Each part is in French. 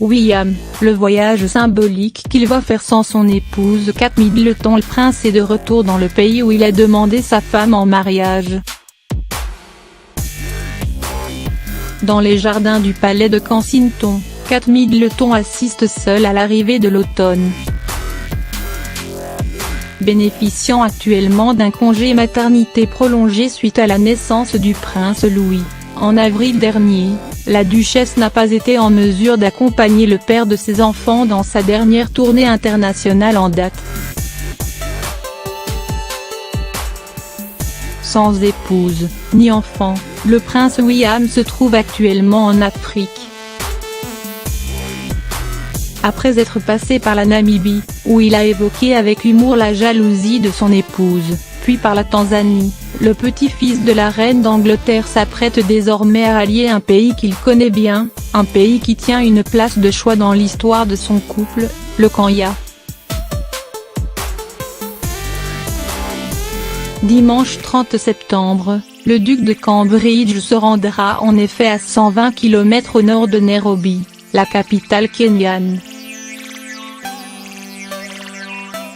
William, le voyage symbolique qu'il va faire sans son épouse Kate Middleton. Le prince est de retour dans le pays où il a demandé sa femme en mariage. Dans les jardins du palais de Kensington, Kate Middleton assiste seule à l'arrivée de l'automne. Bénéficiant actuellement d'un congé maternité prolongé suite à la naissance du prince Louis, en avril dernier, la duchesse n'a pas été en mesure d'accompagner le père de ses enfants dans sa dernière tournée internationale en date. Sans épouse, ni enfant, le prince William se trouve actuellement en Afrique. Après être passé par la Namibie, où il a évoqué avec humour la jalousie de son épouse, puis par la Tanzanie, le petit-fils de la reine d'Angleterre s'apprête désormais à rallier un pays qu'il connaît bien, un pays qui tient une place de choix dans l'histoire de son couple, le Kenya. Dimanche 30 septembre, le duc de Cambridge se rendra en effet à 120 km au nord de Nairobi, la capitale kenyane.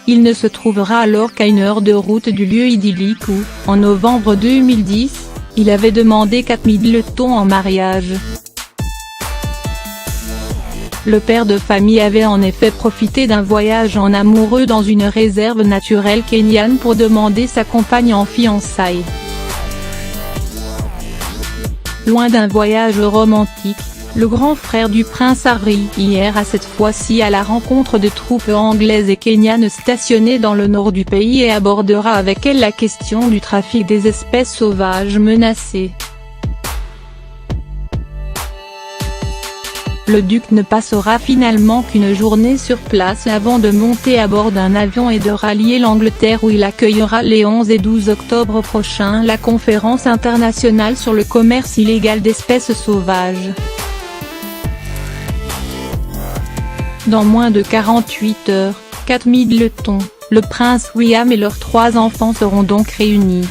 Il ne se trouvera alors qu'à 1 heure de route du lieu idyllique où, en novembre 2010, il avait demandé Kate Middleton en mariage. Le père de famille avait en effet profité d'un voyage en amoureux dans une réserve naturelle kenyane pour demander sa compagne en fiançailles. Loin d'un voyage romantique, le grand frère du prince Harry ira cette fois-ci à la rencontre de troupes anglaises et kenyanes stationnées dans le nord du pays et abordera avec elles la question du trafic des espèces sauvages menacées. Le duc ne passera finalement qu'une journée sur place avant de monter à bord d'un avion et de rallier l'Angleterre où il accueillera les 11 et 12 octobre prochains la conférence internationale sur le commerce illégal d'espèces sauvages. Dans moins de 48 heures, Kate Middleton, le prince William et leurs 3 enfants seront donc réunis.